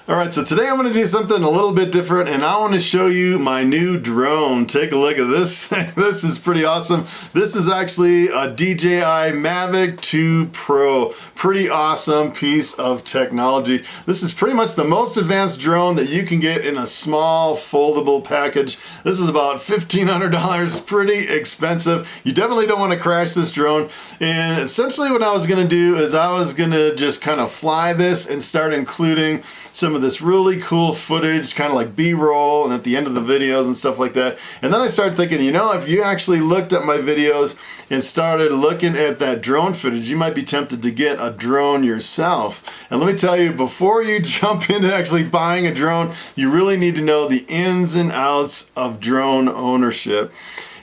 Alright, so today I'm going to do something a little bit different, and I want to show you my new drone. Take a look at this thing. This is pretty awesome. This is actually a DJI Mavic 2 Pro. Pretty awesome piece of technology. This is pretty much the most advanced drone that you can get in a small foldable package. This is about $1,500, pretty expensive. You definitely don't want to crash this drone. And essentially what I was going to do is I was going to just kind of fly this and start including some of this really cool footage, kind of like B-roll and at the end of the videos and stuff like that. And then I started thinking, you know, if you actually looked at my videos and started looking at that drone footage, you might be tempted to get a drone yourself. And let me tell you, before you jump into actually buying a drone, you really need to know the ins and outs of drone ownership.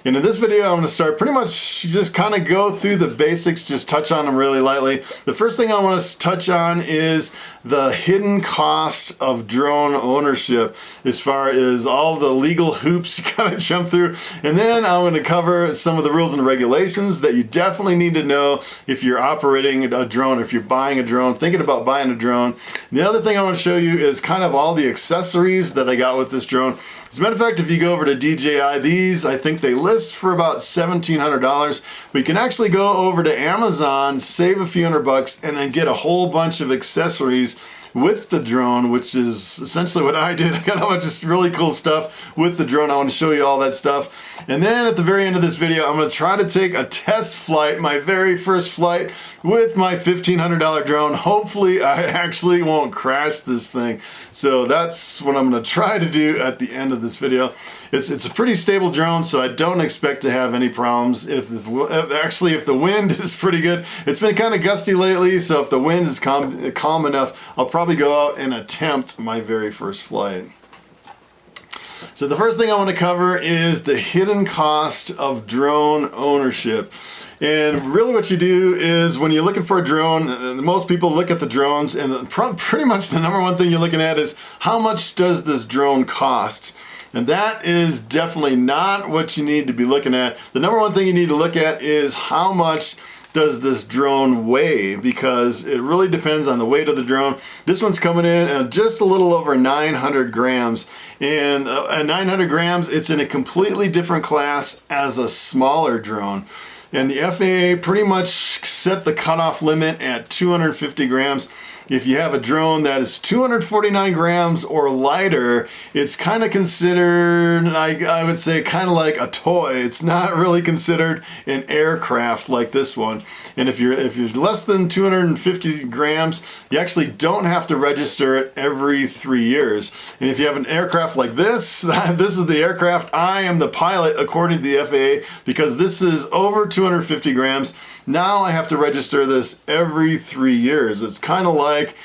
And in this video, I'm going to start pretty much just kind of go through the basics, just touch on them really lightly. The first thing I want to touch on is the hidden cost of drone ownership, as far as all the legal hoops you gotta jump through. And then I'm going to cover some of the rules and regulations that you definitely need to know if you're operating a drone, if you're buying a drone, thinking about buying a drone. And the other thing I want to show you is kind of all the accessories that I got with this drone. As a matter of fact, if you go over to DJI, these, I think they list for about $1,700, but you can actually go over to Amazon, save a few $100, and then get a whole bunch of accessories with the drone, which is essentially what I did. I got a bunch of really cool stuff with the drone. I want to show you all that stuff. And then at the very end of this video, I'm going to try to take a test flight, my very first flight with my $1,500 drone. Hopefully I actually won't crash this thing. So that's what I'm going to try to do at the end of this video. It's a pretty stable drone, so I don't expect to have any problems. If the wind is pretty good. It's been kind of gusty lately, so if the wind is calm enough, I'll probably go out and attempt my very first flight. So the first thing I want to cover is the hidden cost of drone ownership. And really what you do is when you're looking for a drone, most people look at the drones, and pretty much the number one thing you're looking at is how much does this drone cost? And that is definitely not what you need to be looking at. The number one thing you need to look at is how much does this drone weigh, because it really depends on the weight of the drone. This one's coming in at just a little over 900 grams. And at 900 grams, it's in a completely different class as a smaller drone. And the FAA pretty much set the cutoff limit at 250 grams. If you have a drone that is 249 grams or lighter, it's kind of considered, I would say, kind of like a toy. It's not really considered an aircraft like this one. And if you're less than 250 grams, you actually don't have to register it every 3 years. And if you have an aircraft like this, this is the aircraft. I am the pilot according to the FAA, because this is over 250 grams. Now I have to register this every 3 years. It's kind of like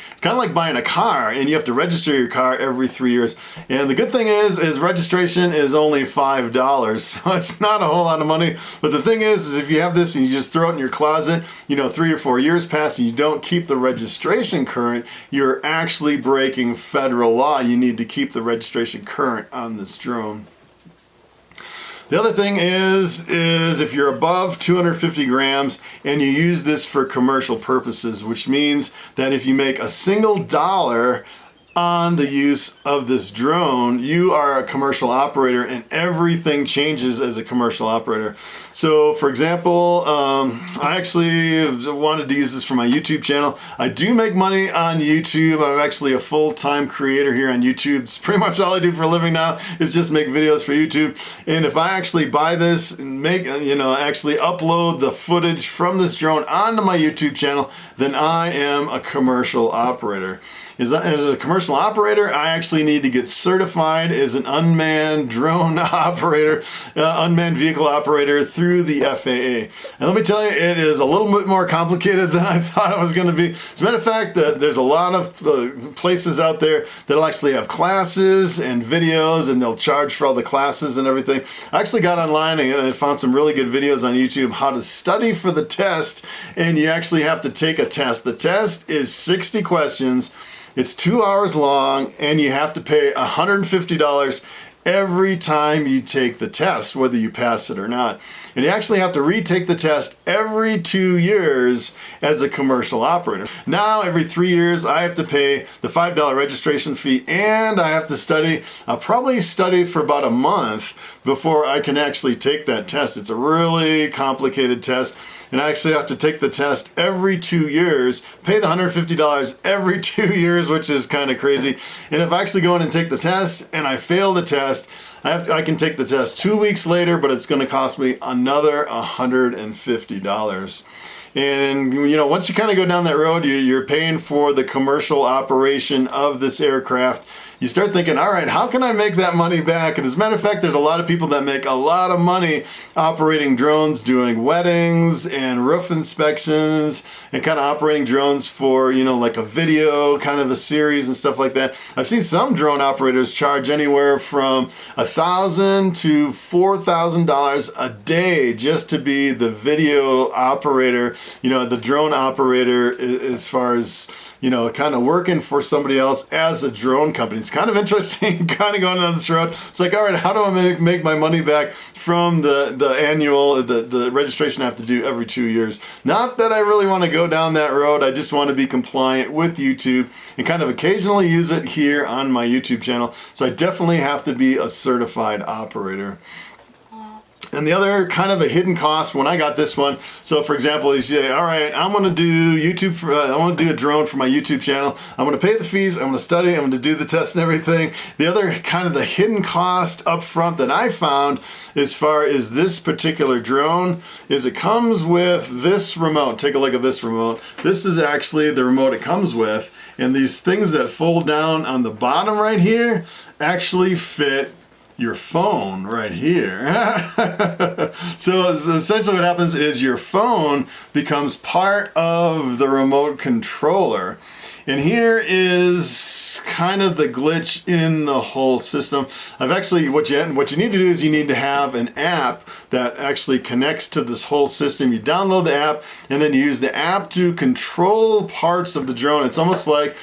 buying a car, and you have to register your car every 3 years. And the good thing is registration is only $5, so it's not a whole lot of money. But the thing is if you have this and you just throw it in your closet, you know, 3 or 4 years pass and you don't keep the registration current, you're actually breaking federal law. You need to keep the registration current on this drone. The other thing is if you're above 250 grams and you use this for commercial purposes, which means that if you make a single dollar on the use of this drone, you are a commercial operator, and everything changes as a commercial operator. So for example, I actually wanted to use this for my YouTube channel. I do make money on YouTube. I'm actually a full-time creator here on YouTube. It's pretty much all I do for a living now, is just make videos for YouTube. And if I actually buy this and actually upload the footage from this drone onto my YouTube channel, then I am a commercial operator. As a commercial operator, I actually need to get certified as an unmanned drone operator, unmanned vehicle operator through the FAA. And let me tell you, it is a little bit more complicated than I thought it was going to be. As a matter of fact, there's a lot of places out there that'll actually have classes and videos, and they'll charge for all the classes and everything. I actually got online and I found some really good videos on YouTube how to study for the test, and you actually have to take a test. The test is 60 questions. It's 2 hours long, and you have to pay $150 every time you take the test, whether you pass it or not. And you actually have to retake the test every 2 years as a commercial operator. Now, every 3 years, I have to pay the $5 registration fee, and I have to study. I'll probably study for about a month before I can actually take that test. It's a really complicated test, and I actually have to take the test every 2 years, pay the $150 every 2 years, which is kind of crazy. And if I actually go in and take the test and I fail the test, I can take the test 2 weeks later, but it's going to cost me another $150. And you know, once you kind of go down that road, you're paying for the commercial operation of this aircraft. You start thinking, all right, how can I make that money back? And as a matter of fact, there's a lot of people that make a lot of money operating drones, doing weddings and roof inspections, and kind of operating drones for, you know, like a video kind of a series and stuff like that. I've seen some drone operators charge anywhere from $1,000 to $4,000 a day just to be the video operator, you know, the drone operator, as far as, you know, kind of working for somebody else as a drone company. It's kind of interesting, kind of going down this road. It's like, all right, how do I make my money back from the annual, the registration I have to do every 2 years? Not that I really want to go down that road. I just want to be compliant with YouTube and kind of occasionally use it here on my YouTube channel. So I definitely have to be a certified operator. And the other kind of a hidden cost when I got this one, so for example, you say, all right, I'm going to do YouTube, I want to do a drone for my YouTube channel. I'm going to pay the fees, I'm going to study, I'm going to do the test and everything. The other kind of the hidden cost up front that I found as far as this particular drone is it comes with this remote. Take a look at this remote. This is actually the remote it comes with. And these things that fold down on the bottom right here actually fit your phone right here. So essentially what happens is your phone becomes part of the remote controller. And here is kind of the glitch in the whole system. I've actually, what you need to do is you need to have an app that actually connects to this whole system. You download the app and then you use the app to control parts of the drone. It's almost like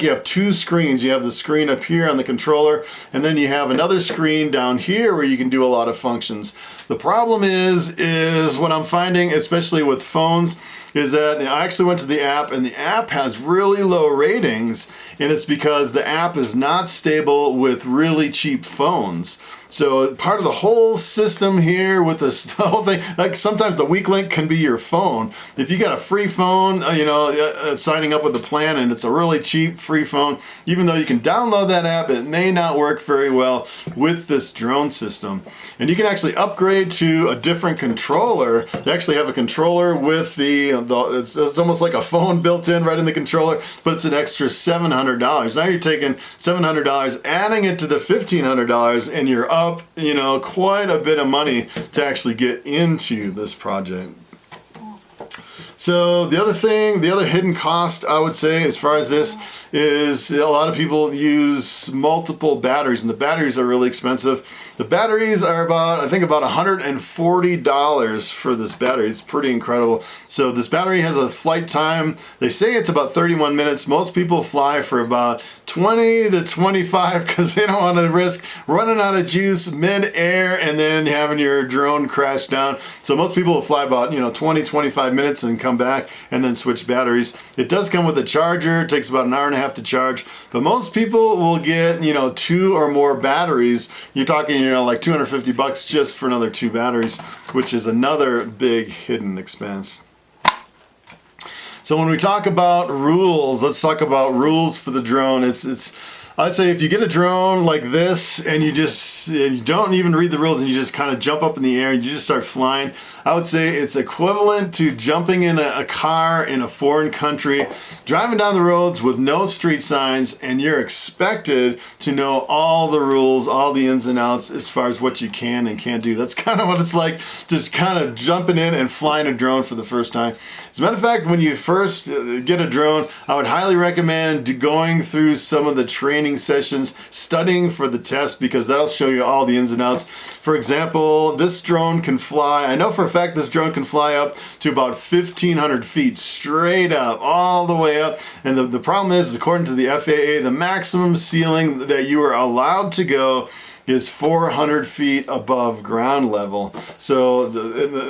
you have two screens. You have the screen up here on the controller, and then you have another screen down here where you can do a lot of functions. The problem is what I'm finding, especially with phones, is that I actually went to the app, and the app has really low ratings, and it's because the app is not stable with really cheap phones. So part of the whole system here with this the whole thing, like sometimes the weak link can be your phone. If you got a free phone, signing up with the plan and it's a really cheap free phone, even though you can download that app, it may not work very well with this drone system. And you can actually upgrade to a different controller. They actually have a controller with it's almost like a phone built in right in the controller, but it's an extra $700. Now you're taking $700, adding it to the $1,500, and you're up, quite a bit of money to actually get into this project. So the other hidden cost I would say as far as this is a lot of people use multiple batteries, and the batteries are really expensive. The batteries are about $140 for this battery. It's pretty incredible. So this battery has a flight time. They say it's about 31 minutes. Most people fly for about 20 to 25 because they don't want to risk running out of juice mid-air and then having your drone crash down. So most people will fly about 20, 25 minutes and come back and then switch batteries. It does come with a charger. It takes about an hour and a half to charge, but most people will get 2 or more batteries. You're talking like $250 just for another 2 batteries, which is another big hidden expense. So when we talk about rules, let's talk about rules for the drone. I'd say if you get a drone like this and you don't even read the rules and you just kind of jump up in the air and you just start flying, I would say it's equivalent to jumping in a car in a foreign country, driving down the roads with no street signs, and you're expected to know all the rules, all the ins and outs as far as what you can and can't do. That's kind of what it's like, just kind of jumping in and flying a drone for the first time. As a matter of fact, when you first get a drone, I would highly recommend going through some of the training sessions, studying for the test, because that'll show you all the ins and outs. For example, this drone can fly, I know for a fact this drone can fly up to about 1,500 feet straight up, all the way up. And the problem is, according to the FAA, the maximum ceiling that you are allowed to go is 400 feet above ground level. So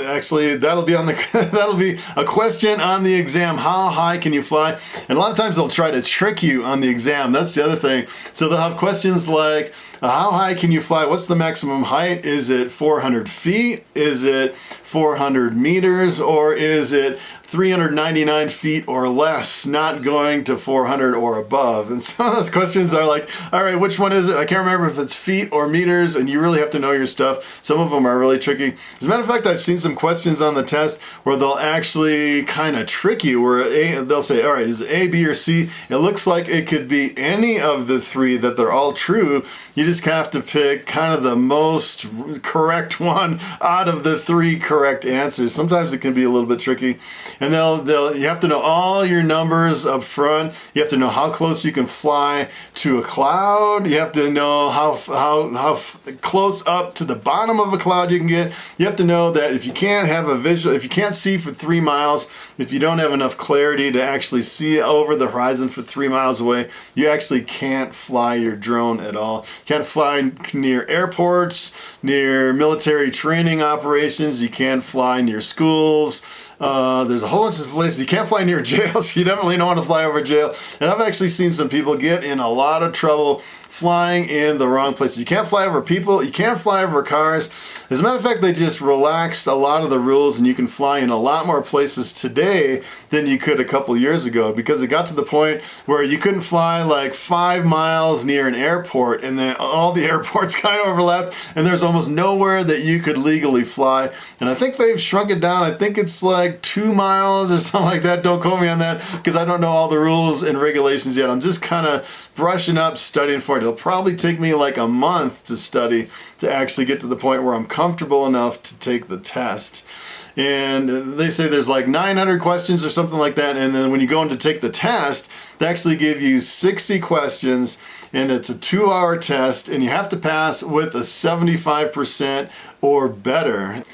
actually that'll be on the that'll be a question on the exam. How high can you fly? And a lot of times they'll try to trick you on the exam. That's the other thing. So they'll have questions like, how high can you fly? What's the maximum height? Is it 400 feet? Is it 400 meters? Or is it 399 feet or less, not going to 400 or above? And some of those questions are like, all right, which one is it? I can't remember if it's feet or meters, and you really have to know your stuff. Some of them are really tricky. As a matter of fact, I've seen some questions on the test where they'll actually kind of trick you, where they'll say, all right, is it A, B, or C? It looks like it could be any of the three, that they're all true. You just have to pick kind of the most correct one out of the three correct answers. Sometimes it can be a little bit tricky. And you have to know all your numbers up front. You have to know how close you can fly to a cloud. You have to know how close up to the bottom of a cloud you can get. You have to know that if you can't have a visual, if you can't see for 3 miles, if you don't have enough clarity to actually see over the horizon for 3 miles away, you actually can't fly your drone at all. You can't fly near airports, near military training operations. You can't fly near schools. There's a whole bunch of places. You can't fly near jails. You definitely don't want to fly over jail. And I've actually seen some people get in a lot of trouble flying in the wrong places. You can't fly over people. You can't fly over cars. As a matter of fact, they just relaxed a lot of the rules, and you can fly in a lot more places today than you could a couple years ago, because it got to the point where you couldn't fly like 5 miles near an airport, and then all the airports kind of overlapped, and there's almost nowhere that you could legally fly. And I think they've shrunk it down. I think it's like 2 miles or something like that. Don't quote me on that, because I don't know all the rules and regulations yet. I'm just kind of brushing up, studying for it. It'll probably take me like a month to study to actually get to the point where I'm comfortable enough to take the test. And they say there's like 900 questions or something like that. And then when you go in to take the test, they actually give you 60 questions, and it's a 2-hour test, and you have to pass with a 75% or better.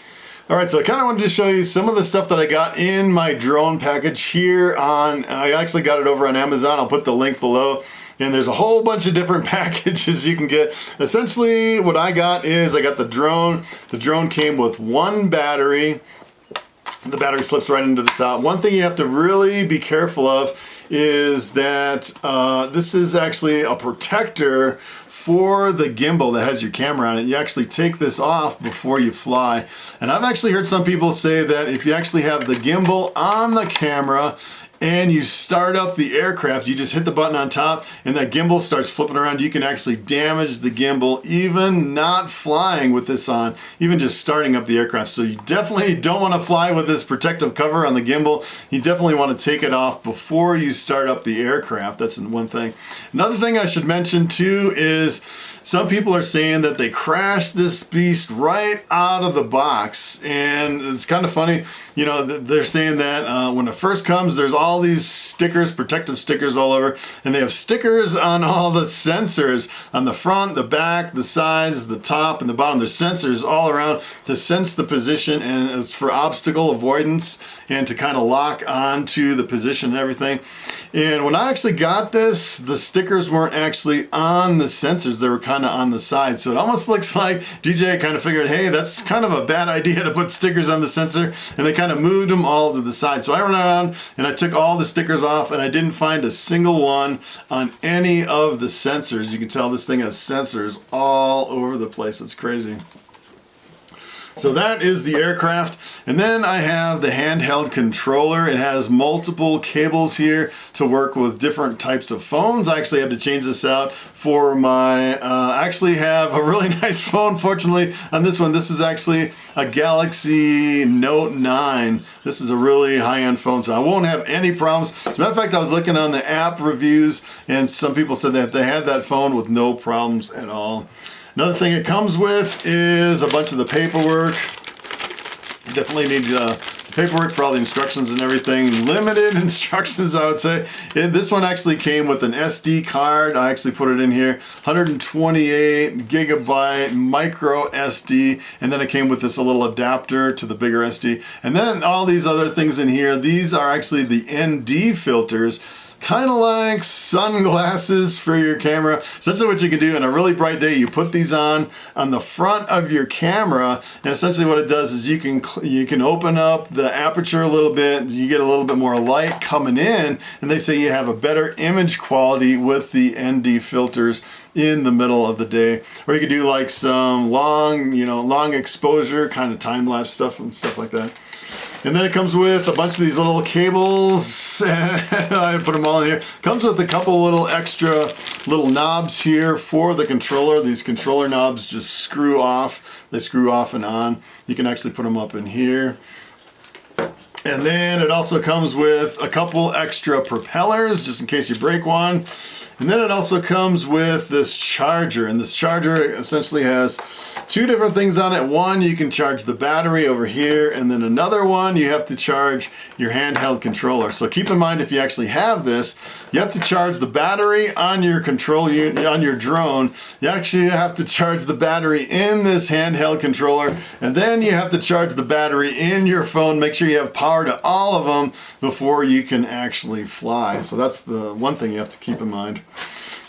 All right, so I kind of wanted to show you some of the stuff that I got in my drone package here I actually got it over on Amazon. I'll put the link below. And there's a whole bunch of different packages you can get. Essentially, what I got is I got the drone. The drone came with 1 battery. The battery slips right into the top. One thing you have to really be careful of is that this is actually a protector for the gimbal that has your camera on it. You actually take this off before you fly. And I've actually heard some people say that if you actually have the gimbal on the camera and you start up the aircraft, you just hit the button on top and that gimbal starts flipping around, you can actually damage the gimbal even not flying with this on, even just starting up the aircraft. So you definitely don't want to fly with this protective cover on the gimbal. You definitely want to take it off before you start up the aircraft. That's one thing. Another thing I should mention too is some people are saying that they crashed this beast right out of the box, and it's kind of funny. You know, they're saying that when it first comes, there's all these stickers, protective stickers all over, and they have stickers on all the sensors on the front, the back, the sides, the top, and the bottom. There's sensors all around to sense the position, and it's for obstacle avoidance and to kind of lock onto the position and everything. And when I actually got this, the stickers weren't actually on the sensors. They were kind of on the side. So it almost looks like DJI kind of figured, hey, that's kind of a bad idea to put stickers on the sensor, and they kind of moved them all to the side. So I went around and I took all the stickers off, and I didn't find a single one on any of the sensors. You can tell this thing has sensors all over the place. It's crazy. So that is the aircraft. And then I have the handheld controller. It has multiple cables here to work with different types of phones. I actually had to change this out for my, I actually have a really nice phone, fortunately, on this one. This is actually a Galaxy Note 9. This is a really high-end phone, so I won't have any problems. As a matter of fact, I was looking on the app reviews, and some people said that they had that phone with no problems at all. Another thing it comes with is a bunch of the paperwork. You definitely need paperwork for all the instructions and everything. Limited instructions, I would say. This one actually came with an SD card. I actually put it in here. 128 gigabyte micro SD. And then it came with this little adapter to the bigger SD. And then all these other things in here. These are actually the ND filters. kind of like sunglasses for your camera. Essentially what you can do in a really bright day, you put these on the front of your camera, and essentially what it does is you can open up the aperture a little bit, you get a little bit more light coming in, and they say you have a better image quality with the ND filters in the middle of the day. Or you could do like some long, long exposure kind of time-lapse stuff and stuff like that. And then it comes with a bunch of these little cables, and I put them all in here. Comes with a couple little extra little knobs here for the controller. These controller knobs just screw off. They screw off and on. You can actually put them up in here. And then it also comes with a couple extra propellers, just in case you break one. And then it also comes with this charger, and this charger essentially has two different things on it. One, you can charge the battery over here, and then another one, you have to charge your handheld controller. So keep in mind, if you actually have this, you have to charge the battery on your control unit, on your drone. You actually have to charge the battery in this handheld controller, and then you have to charge the battery in your phone. Make sure you have power to all of them before you can actually fly. So that's the one thing you have to keep in mind.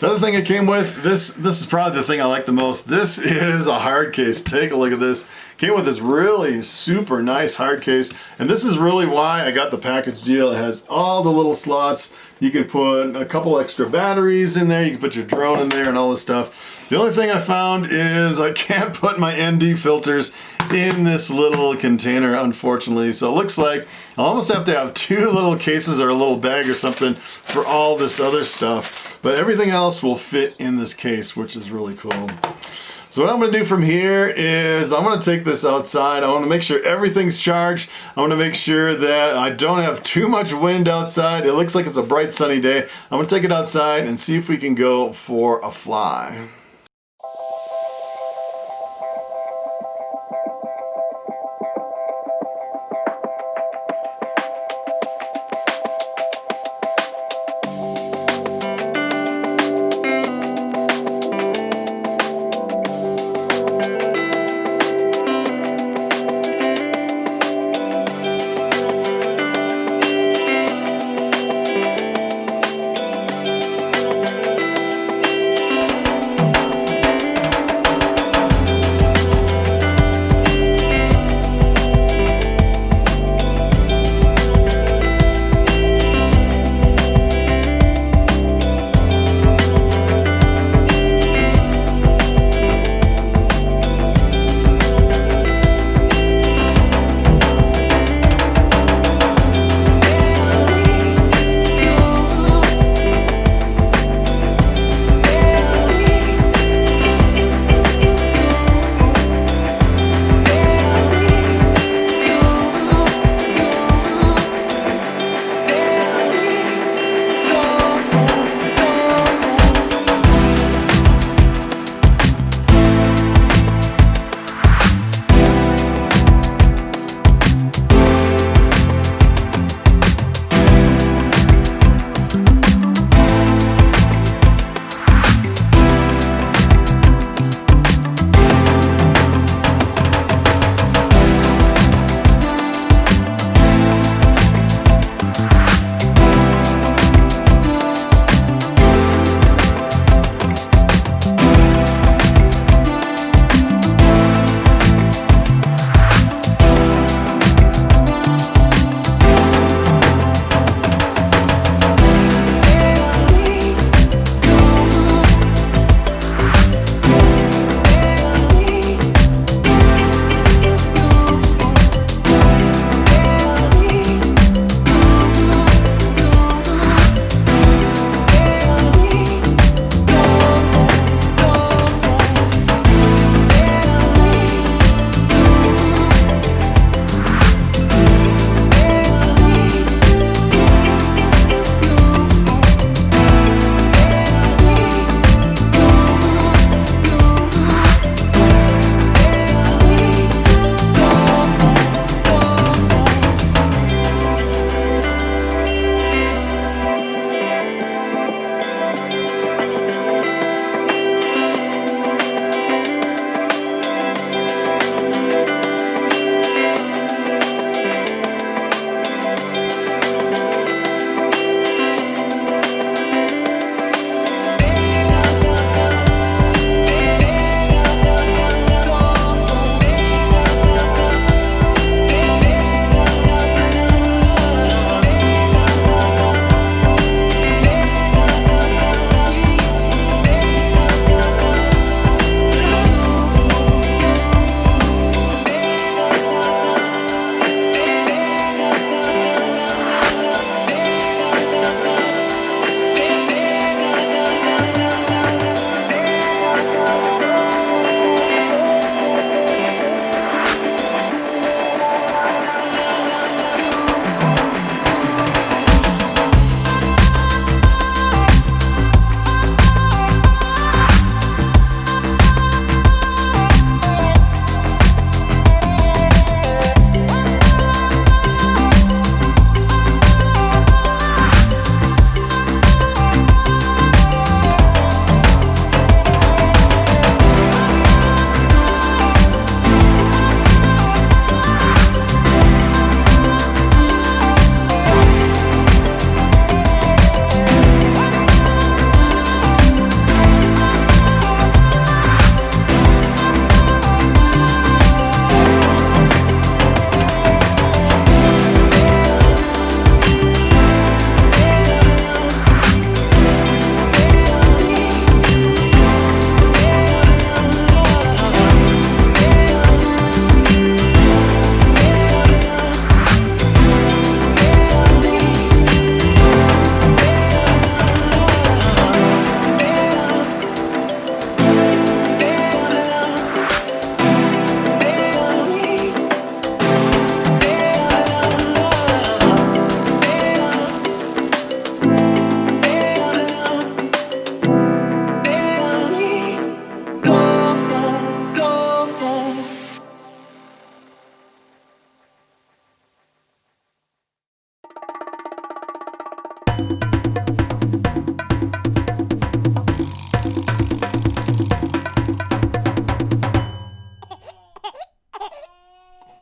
Another thing it came with, this is probably the thing I like the most. This is a hard case. Take a look at this. Came with this really super nice hard case, and this is really why I got the package deal. It has all the little slots. You can put a couple extra batteries in there. You can put your drone in there and all this stuff. The only thing I found is I can't put my ND filters in this little container, unfortunately. So it looks like I'll almost have to have two little cases or a little bag or something for all this other stuff. But everything else will fit in this case, which is really cool. So what I'm going to do from here is I'm going to take this outside. I want to make sure everything's charged. I want to make sure that I don't have too much wind outside. It looks like it's a bright sunny day. I'm going to take it outside and see if we can go for a fly.